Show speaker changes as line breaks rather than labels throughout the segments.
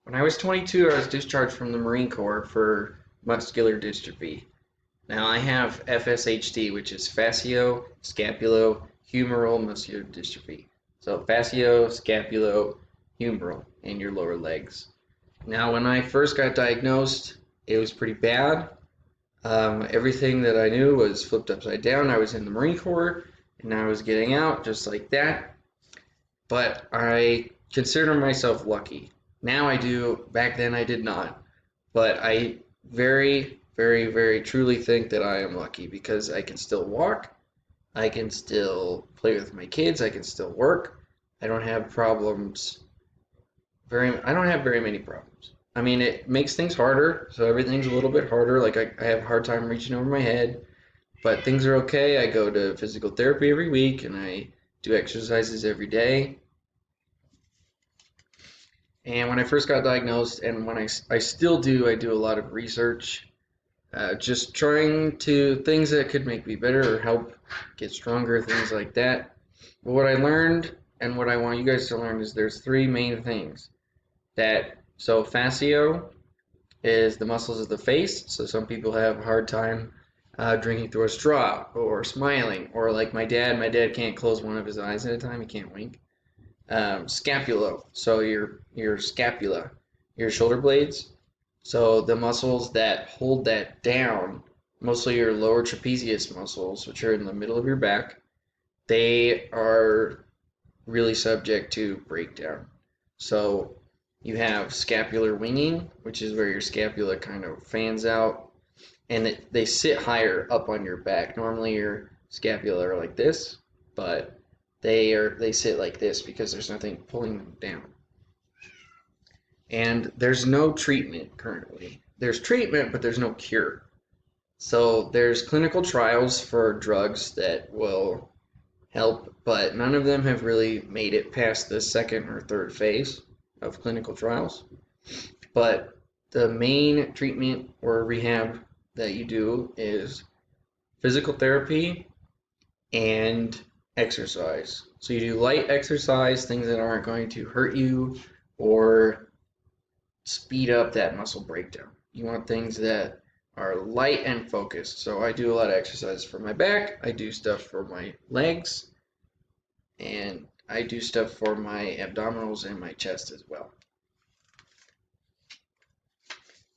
When I was 22, I was discharged from the Marine Corps for muscular dystrophy. Now I have FSHD, which is fascio-scapulo-humeral muscular dystrophy. So fascio-scapulo-humeral in your lower legs. Now, when I first got diagnosed, it was pretty bad. Everything that I knew was flipped upside down. I was in the Marine Corps, and I was getting out just like that. But I consider myself lucky. Now I do. Back then I did not. But I very, very, very truly think that I am lucky because I can still walk. I can still play with my kids. I can still work. I don't have problems. I don't have very many problems. I mean, it makes things harder, so everything's a little bit harder. Like I have a hard time reaching over my head, but things are okay. I go to physical therapy every week, and I do exercises every day. And when I first got diagnosed, and when I still do, I do a lot of research, just trying to things that could make me better or help get stronger, things like that. But what I learned and what I want you guys to learn is there's three main things so fascio is the muscles of the face. So some people have a hard time drinking through a straw or smiling, or like my dad can't close one of his eyes at a time. He can't wink. Scapulo, so your scapula, your shoulder blades. So the muscles that hold that down, mostly your lower trapezius muscles, which are in the middle of your back, they are really subject to breakdown. So you have scapular winging, which is where your scapula kind of fans out, and they sit higher up on your back. Normally your scapula are like this, but they sit like this because there's nothing pulling them down. And there's no treatment currently. There's treatment, but there's no cure. So there's clinical trials for drugs that will help, but none of them have really made it past the second or third phase of clinical trials. But the main treatment or rehab that you do is physical therapy and exercise. So you do light exercise, things that aren't going to hurt you or speed up that muscle breakdown. You want things that are light and focused. So I do a lot of exercise for my back, I do stuff for my legs, and I do stuff for my abdominals and my chest as well.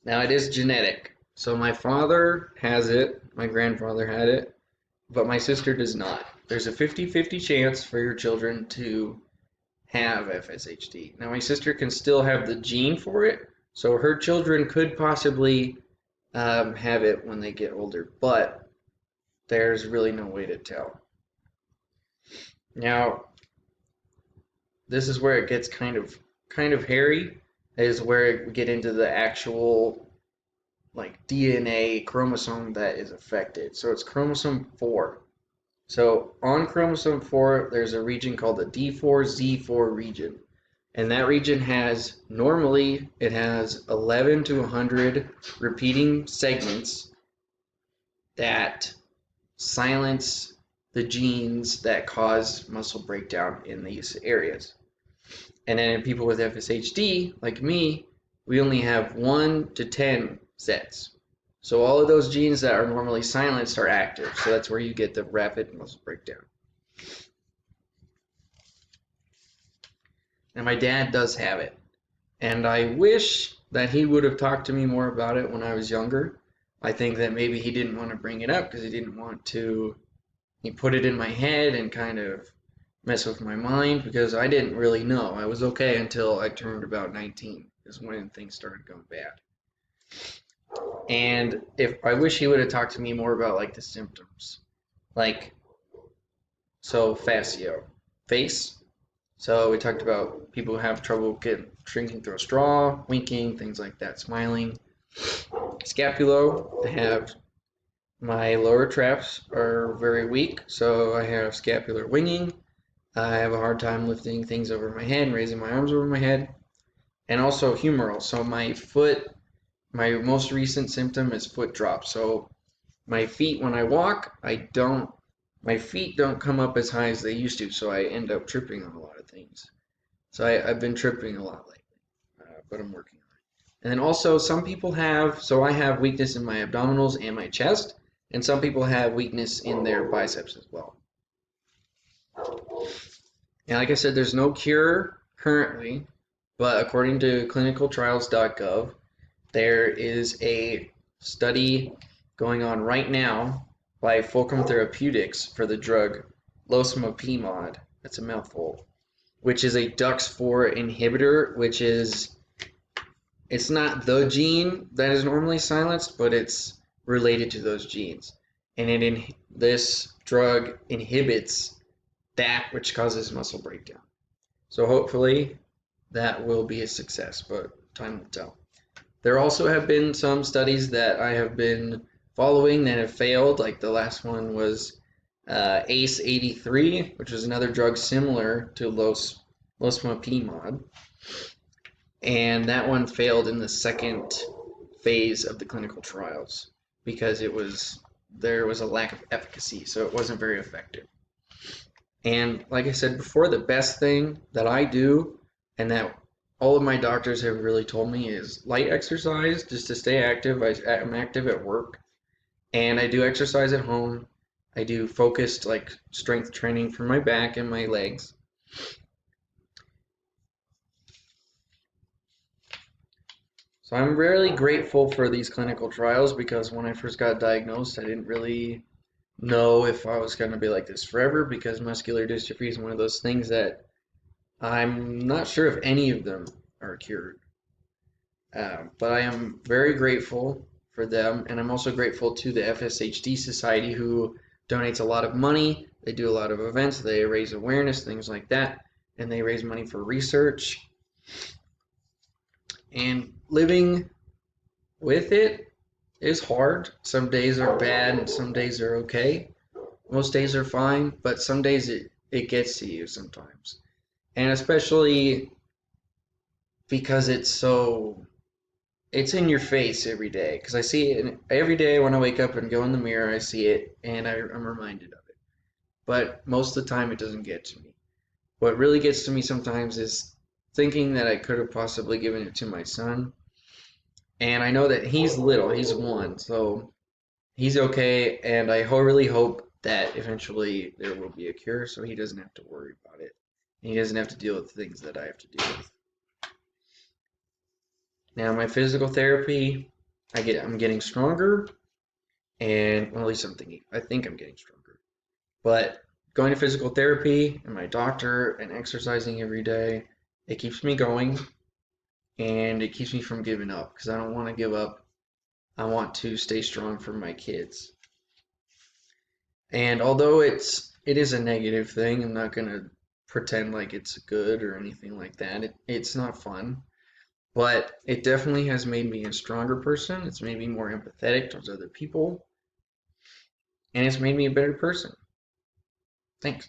Now it is genetic. So my father has it, my grandfather had it, but my sister does not. There's a 50-50 chance for your children to have FSHD. Now my sister can still have the gene for it, so her children could possibly have it when they get older, but there's really no way to tell. Now, this is where it gets kind of hairy, is where we get into the actual like DNA chromosome that is affected. So it's chromosome 4. So on chromosome 4, there's a region called the D4Z4 region. And that region normally it has 11 to 100 repeating segments that silence the genes that cause muscle breakdown in these areas. And then in people with FSHD, like me, we only have 1 to 10 sets. So all of those genes that are normally silenced are active. So that's where you get the rapid muscle breakdown. And my dad does have it. And I wish that he would have talked to me more about it when I was younger. I think that maybe he didn't want to bring it up because he didn't want to put it in my head and kind of mess with my mind, because I didn't really know. I was okay until I turned about 19 is when things started going bad. And I wish he would have talked to me more about like the symptoms. Like, so fascio, face. So we talked about people who have trouble drinking through a straw, winking, things like that, smiling. Scapulo, I have my lower traps are very weak, so I have scapular winging. I have a hard time lifting things over my head and raising my arms over my head. And also humeral, so my most recent symptom is foot drop. So my feet, when I walk, my feet don't come up as high as they used to, so I end up tripping on a lot of things. So I've been tripping a lot lately. but I'm working on it. And then also some people have, so I have weakness in my abdominals and my chest, and some people have weakness in their biceps as well. And like I said, there's no cure currently, but according to clinicaltrials.gov, there is a study going on right now by Fulcrum Therapeutics for the drug losmapimod. That's a mouthful. Which is a DUX4 inhibitor, which is, it's not the gene that is normally silenced, but it's related to those genes. And this drug inhibits that which causes muscle breakdown. So hopefully that will be a success, but time will tell. There also have been some studies that I have been following that have failed, like the last one was ACE-83, which was another drug similar to losmapimod, and that one failed in the second phase of the clinical trials because there was a lack of efficacy, so it wasn't very effective. And like I said before, the best thing that I do and that all of my doctors have really told me is light exercise just to stay active. I'm active at work, and I do exercise at home. I do focused like strength training for my back and my legs. So I'm really grateful for these clinical trials because when I first got diagnosed, I didn't really know if I was going to be like this forever because muscular dystrophy is one of those things that I'm not sure if any of them are cured. But I am very grateful for them, and I'm also grateful to the FSHD Society who donates a lot of money. They do a lot of events, they raise awareness, things like that, and they raise money for research. And living with it is hard. Some days are bad and some days are okay. Most days are fine, but some days it gets to you sometimes. And especially because it's in your face every day. Because I see it every day when I wake up and go in the mirror, I see it and I'm reminded of it. But most of the time it doesn't get to me. What really gets to me sometimes is thinking that I could have possibly given it to my son. And I know that he's little, he's 1, so he's okay. And I really hope that eventually there will be a cure so he doesn't have to worry about it. And he doesn't have to deal with things that I have to deal with. Now, my physical therapy, I'm getting stronger, and well, at least I think I'm getting stronger. But going to physical therapy and my doctor and exercising every day, it keeps me going and it keeps me from giving up because I don't want to give up. I want to stay strong for my kids. And although it is a negative thing, I'm not gonna pretend like it's good or anything like that. It's not fun, but it definitely has made me a stronger person. It's made me more empathetic towards other people, and it's made me a better person. Thanks.